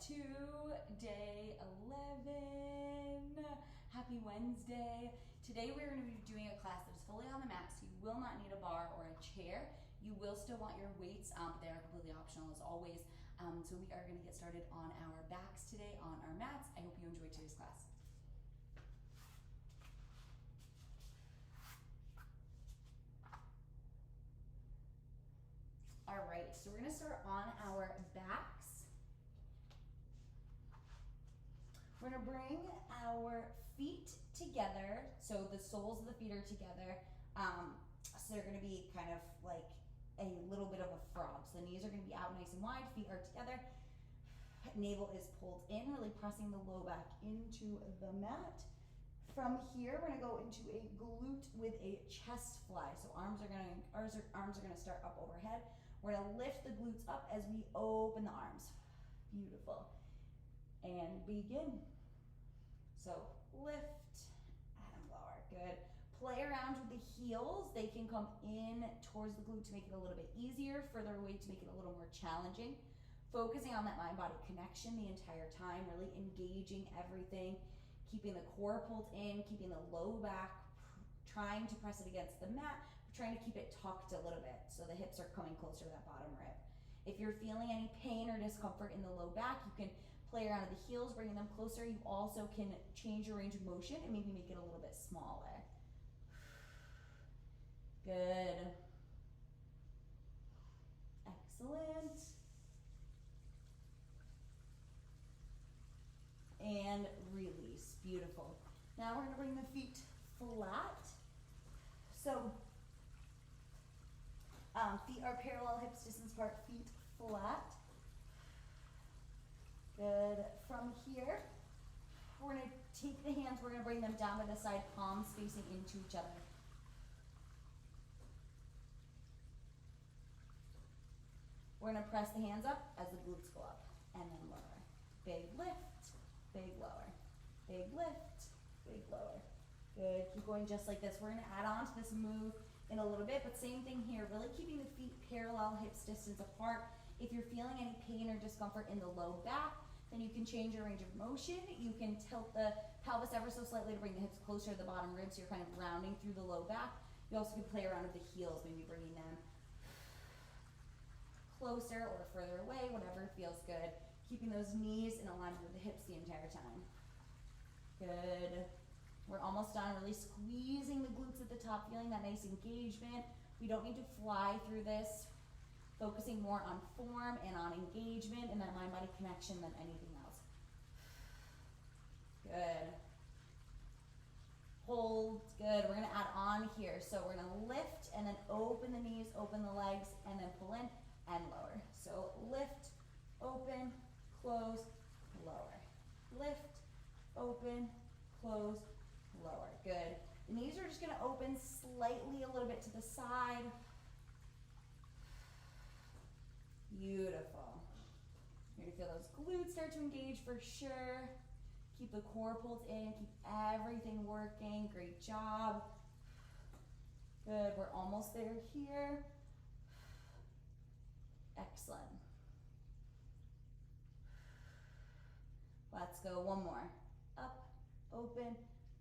to day 11. Happy Wednesday. Today we're going to be doing a class that is fully on the mat, so you will not need a bar or a chair. You will still want your weights, but they are completely optional as always. So we are going to get started on our backs today on our mats. I hope you enjoyed today's class. All right, so we're going to start on our backs. We're going to bring our feet together, so the soles of the feet are together. So they're going to be kind of like a little bit of a frog. So the knees are going to be out nice and wide, feet are together. Navel is pulled in, really pressing the low back into the mat. From here, we're going to go into a glute with a chest fly. So arms are going to start up overhead. We're going to lift the glutes up as we open the arms. Beautiful. And begin. So lift and lower. Good. Play around with the heels. They can come in towards the glute to make it a little bit easier, further away to make it a little more challenging. Focusing on that mind-body connection the entire time, really engaging everything, keeping the core pulled in, keeping the low back, trying to press it against the mat, but trying to keep it tucked a little bit so the hips are coming closer to that bottom rib. If you're feeling any pain or discomfort in the low back, you can play around with the heels, bringing them closer. You also can change your range of motion and maybe make it a little bit smaller. Good. Excellent. And release. Beautiful. Now we're going to bring the feet flat. So feet are parallel, hips distance apart, feet flat. Good. From here, we're going to take the hands, we're going to bring them down by the side, palms facing into each other. We're going to press the hands up as the glutes go up and then lower. Big lift, big lower. Big lift, big lower. Good. Keep going just like this. We're going to add on to this move in a little bit, but same thing here. Really keeping the feet parallel, hips distance apart. If you're feeling any pain or discomfort in the low back, then you can change your range of motion. You can tilt the pelvis ever so slightly to bring the hips closer to the bottom ribs, so you're kind of rounding through the low back. You also can play around with the heels, maybe bringing them closer or further away, whatever feels good. Keeping those knees in alignment with the hips the entire time. Good. We're almost done. Really squeezing the glutes at the top, feeling that nice engagement. We don't need to fly through this. Focusing more on form and on engagement and that mind-body connection than anything else. Good. Hold. Good. We're going to add on here. So we're going to lift and then open the knees, open the legs, and then pull in and lower. So lift, open, close, lower. Lift, open, close, lower. Good. The knees are just going to open slightly a little bit to the side. Beautiful. You're going to feel those glutes start to engage for sure. Keep the core pulled in. Keep everything working. Great job. Good. We're almost there here. Excellent. Let's go. One more. Up, open,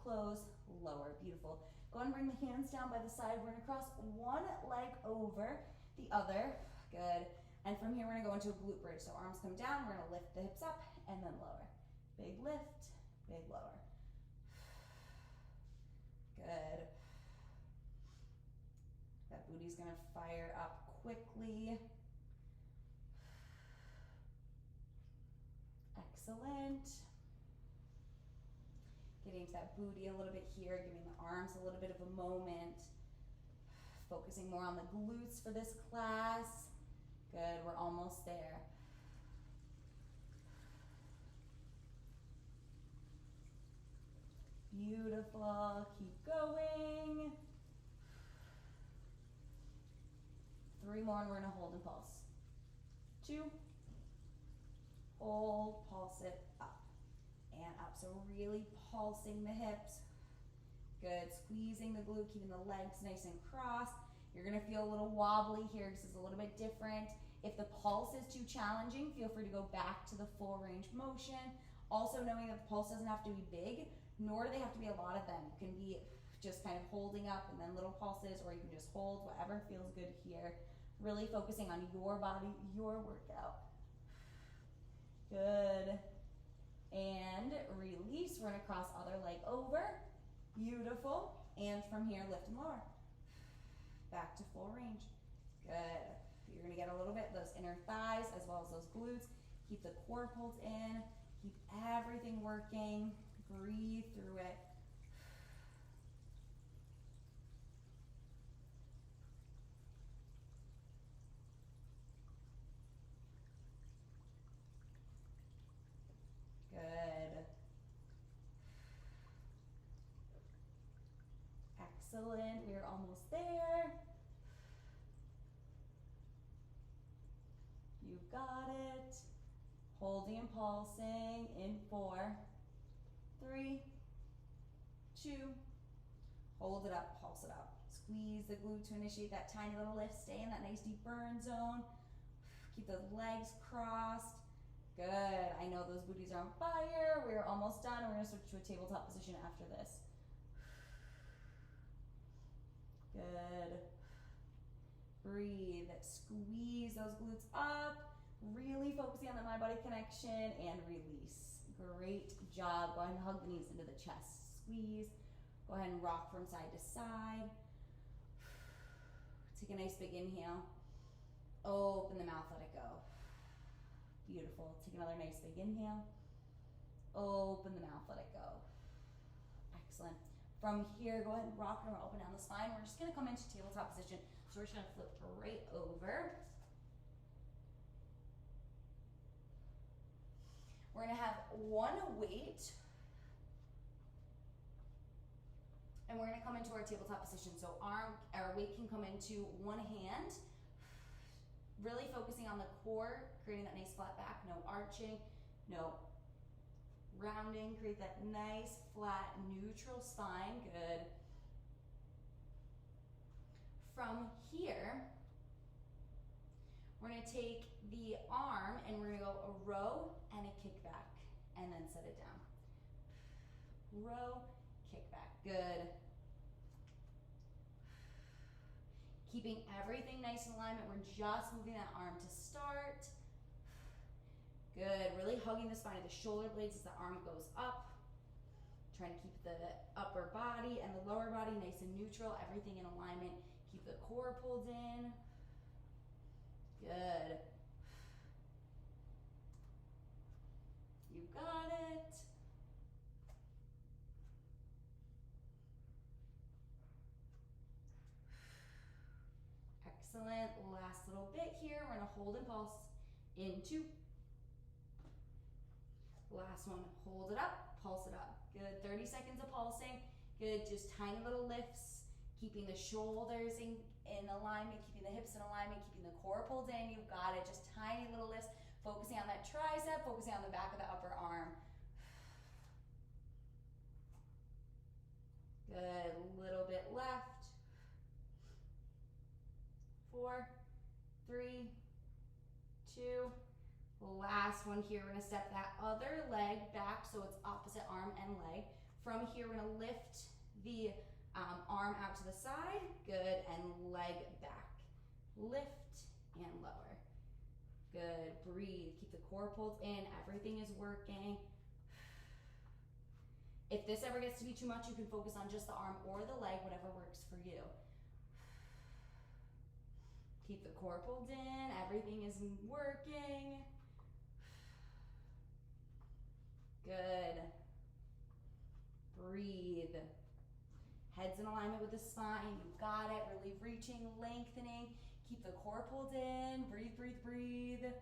close, lower. Beautiful. Go ahead and bring the hands down by the side. We're going to cross one leg over the other. Good. And from here, we're going to go into a glute bridge. So arms come down. We're going to lift the hips up and then lower. Big lift, big lower. Good. That booty's going to fire up quickly. Excellent. Getting to that booty a little bit here, giving the arms a little bit of a moment. Focusing more on the glutes for this class. Good, we're almost there. Beautiful, keep going. 3 more and we're gonna hold and pulse. 2, hold, pulse it up and up. So really pulsing the hips. Good, squeezing the glute, keeping the legs nice and crossed. You're gonna feel a little wobbly here because it's a little bit different. If the pulse is too challenging, feel free to go back to the full range motion. Also knowing that the pulse doesn't have to be big, nor do they have to be a lot of them. You can be just kind of holding up and then little pulses, or you can just hold whatever feels good here. Really focusing on your body, your workout. Good. And release. We're gonna cross other leg over. Beautiful. And from here, lift and lower. Back to full range. Good. You're gonna get a little bit those inner thighs as well as those glutes. Keep the core pulled in. Keep everything working. Breathe through it. Good. Excellent. We're almost there. You got it. Holding and pulsing in 4, 3, 2. Hold it up, pulse it up. Squeeze the glute to initiate that tiny little lift. Stay in that nice deep burn zone. Keep those legs crossed. Good. I know those booties are on fire. We're almost done. We're going to switch to a tabletop position after this. Good. Breathe. Squeeze those glutes up. Really focusing on the mind-body connection and release. Great job. Go ahead and hug the knees into the chest. Squeeze. Go ahead and rock from side to side. Take a nice big inhale. Open the mouth, let it go. Beautiful. Take another nice big inhale. Open the mouth, let it go. Excellent. From here, go ahead and rock and roll up and down the spine. We're just going to come into tabletop position. So we're just going to flip right over. We're going to have one weight. And we're going to come into our tabletop position. So our weight can come into one hand. Really focusing on the core, creating that nice flat back, no arching, no rounding. Create that nice, flat, neutral spine. Good. From here, we're going to take the arm and we're going to go a row and a kick back, and then set it down. Row, kick back. Good. Keeping everything nice in alignment. We're just moving that arm to start. Good. Really hugging the spine of the shoulder blades as the arm goes up. Trying to keep the upper body and the lower body nice and neutral. Everything in alignment. Keep the core pulled in. Good. You got it. Excellent. Last little bit here. We're going to hold and pulse in 2. Last one. Hold it up. Pulse it up. Good. 30 seconds of pulsing. Good. Just tiny little lifts. Keeping the shoulders in alignment. Keeping the hips in alignment. Keeping the core pulled in. You've got it. Just tiny little lifts. Focusing on that tricep. Focusing on the back of the upper arm. Good. Little bit left. 4, 3, 2. Last one here. We're going to step that other leg back so it's opposite arm and leg. From here, we're going to lift the arm out to the side. Good. And leg back. Lift and lower. Good. Breathe. Keep the core pulled in. Everything is working. If this ever gets to be too much, you can focus on just the arm or the leg, whatever works for you. Keep the core pulled in. Everything is working. Good. Breathe. Head's in alignment with the spine. You got it. Really reaching, lengthening. Keep the core pulled in. Breathe, breathe, breathe.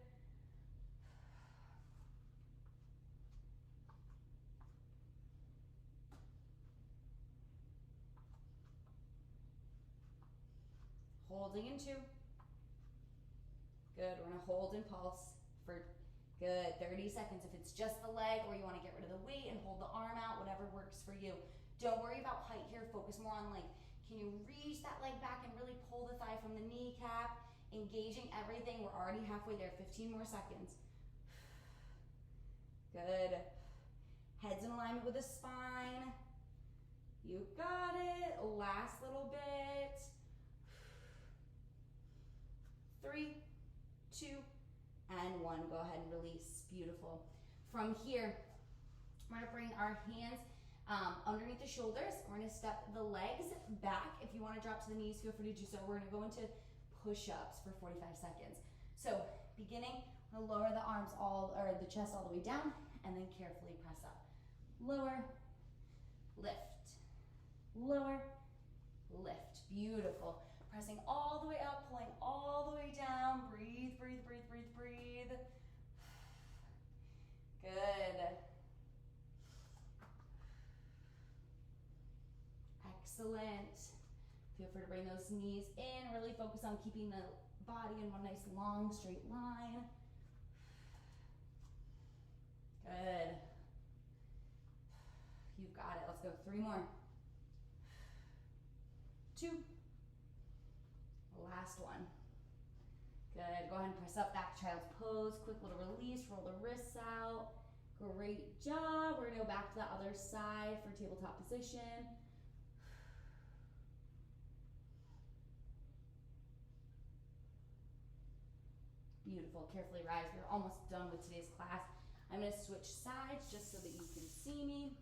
Holding in 2. Good. We're going to hold and pulse for good 30 seconds. If it's just the leg or you want to get rid of the weight and hold the arm out, whatever works for you. Don't worry about height here. Focus more on length. Can you reach that leg back and really pull the thigh from the kneecap? Engaging everything. We're already halfway there. 15 more seconds. Good. Head's in alignment with the spine. You got it. Last little bit. 3, 2, and 1. Go ahead and release. Beautiful. From here, we're gonna bring our hands underneath the shoulders. We're gonna step the legs back. If you wanna drop to the knees, feel free to do so. We're gonna go into push-ups for 45 seconds. So beginning, we're gonna lower the arms or the chest all the way down, and then carefully press up. Lower, lift, lower, lift. Beautiful. Pressing all the way up, pulling all the way down. Breathe, breathe, breathe, breathe, breathe. Good. Excellent. Feel free to bring those knees in. Really focus on keeping the body in one nice long straight line. Good. You've got it. Let's go. 3 more. 2. Last one. Good. Go ahead and press up, back child's pose. Quick little release. Roll the wrists out. Great job. We're gonna go back to the other side for tabletop position. Beautiful. Carefully rise. We're almost done with today's class. I'm going to switch sides just so that you can see me.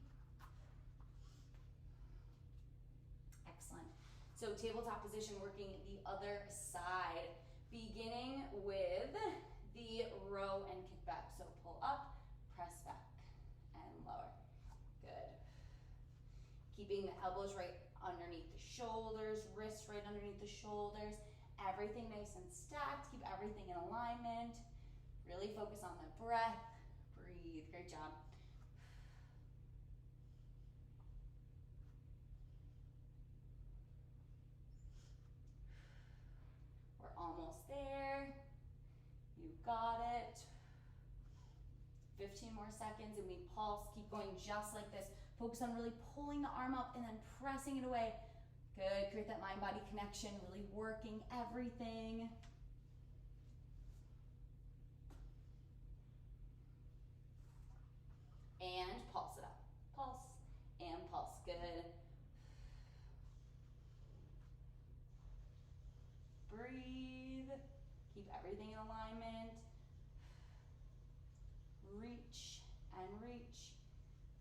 Excellent. So tabletop position, working the other side. Beginning with the row and kick back. So pull up, press back, and lower. Good. Keeping the elbows right underneath the shoulders, wrists right underneath the shoulders. Everything nice and stacked. Keep everything in alignment. Really focus on the breath. Breathe. Great job. We're almost there. You got it. 15 more seconds and we pulse. Keep going just like this. Focus on really pulling the arm up and then pressing it away. Good. Create that mind-body connection. Really working everything. And pulse it up. Pulse and pulse. Good. Breathe. Keep everything in alignment. Reach and reach.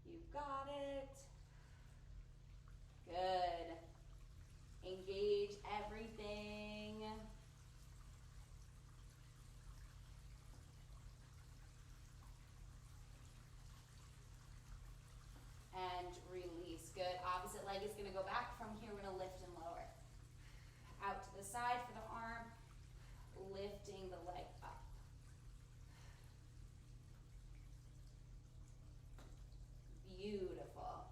You've got it. Good. Engage everything. And release. Good. Opposite leg is going to go back. From here, we're going to lift and lower. Out to the side for the arm. Lifting the leg up. Beautiful.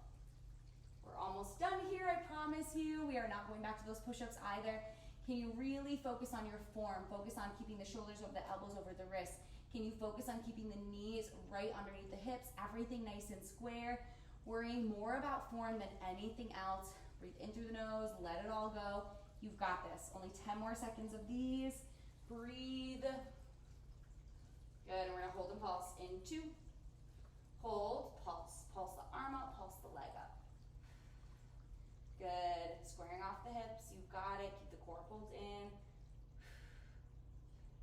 We're almost done here, I promise you. We are not going back to those push-ups either. Can you really focus on your form? Focus on keeping the shoulders over the elbows, over the wrists. Can you focus on keeping the knees right underneath the hips? Everything nice and square. Worrying more about form than anything else. Breathe in through the nose, let it all go. You've got this. Only 10 more seconds of these. Breathe. Good, and we're gonna hold and pulse in 2. Hold, pulse. Pulse the arm up, pulse the leg up. Good, squaring off the hips, you've got it. Keep the core pulled in.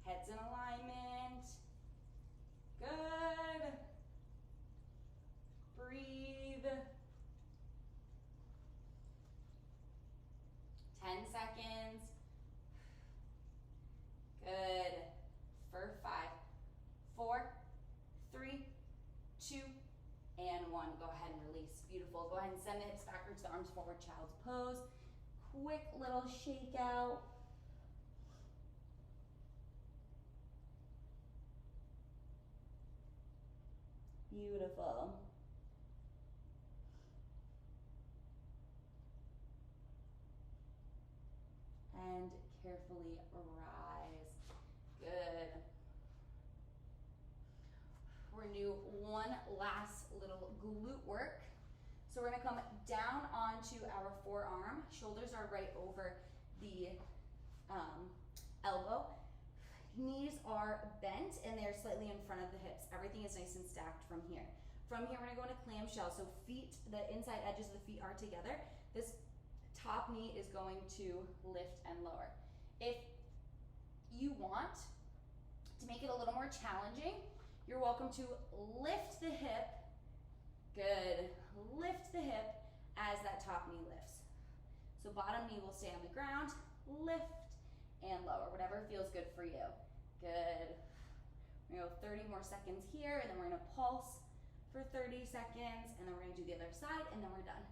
Head's in alignment. Good. Breathe. 10 seconds. Good. For 5, 4, 3, 2, and 1. Go ahead and release. Beautiful. Go ahead and send the hips backwards, the arms forward, child's pose. Quick little shake out. Beautiful. And carefully rise. Good. We're gonna do one last little glute work. So we're gonna come down onto our forearm. Shoulders are right over the elbow. Knees are bent and they're slightly in front of the hips. Everything is nice and stacked from here. From here, we're gonna go into clamshell. So feet, the inside edges of the feet are together. This top knee is going to lift and lower. If you want to make it a little more challenging, you're welcome to lift the hip. Good. Lift the hip as that top knee lifts. So bottom knee will stay on the ground, lift and lower, whatever feels good for you. Good. We're gonna go 30 more seconds here, and then we're gonna pulse for 30 seconds, and then we're gonna do the other side, and then we're done.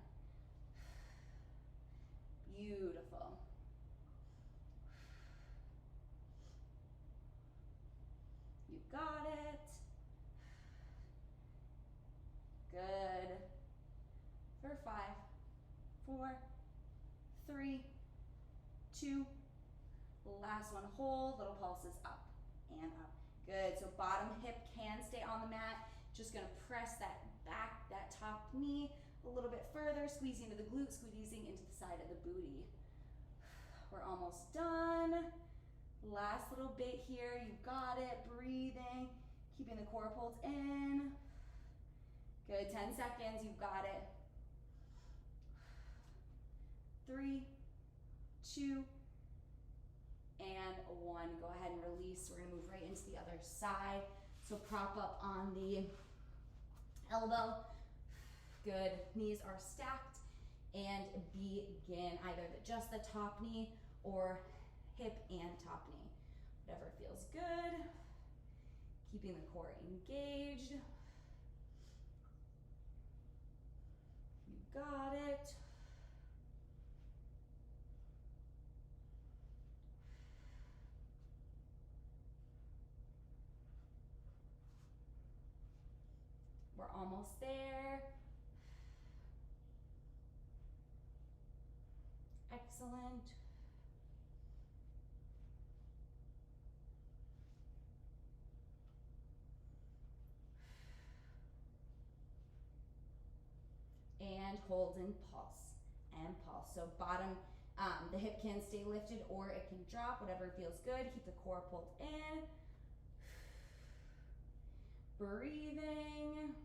Beautiful. You got it. Good. For 5, 4, 3, 2, last one, hold, little pulses up and up. Good, so bottom hip can stay on the mat. Just gonna press that back, that top knee a little bit further, squeezing into the glute, squeezing into the side of the booty. We're almost done. Last little bit here, you got it, breathing, keeping the core pulled in. Good, 10 seconds, you've got it. 3, 2, and 1. Go ahead and release. We're gonna move right into the other side. So prop up on the elbow. Good, knees are stacked, and begin either just the top knee or hip and top knee. Whatever feels good. Keeping the core engaged. You got it. We're almost there. Excellent. And hold and pulse and pulse. So bottom, the hip can stay lifted or it can drop, whatever feels good. Keep the core pulled in. Breathing.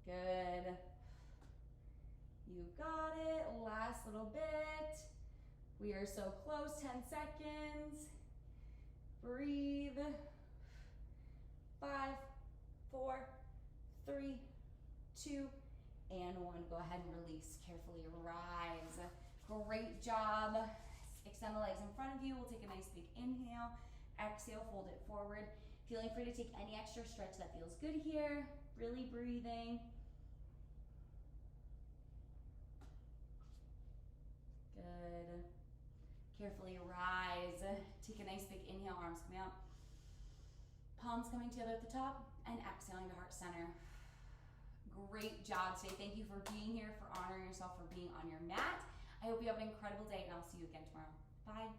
Good. You got it. Last little bit. We are so close, 10 seconds. Breathe. 5, 4, 3, 2, and 1. Go ahead and release. Carefully rise. Great job. Extend the legs in front of you. We'll take a nice big inhale. Exhale, fold it forward. Feeling free to take any extra stretch that feels good here. Really breathing. Good. Carefully rise. Take a nice big inhale, arms coming out. Palms coming together at the top, and exhaling to heart center. Great job today. Thank you for being here, for honoring yourself, for being on your mat. I hope you have an incredible day, and I'll see you again tomorrow. Bye.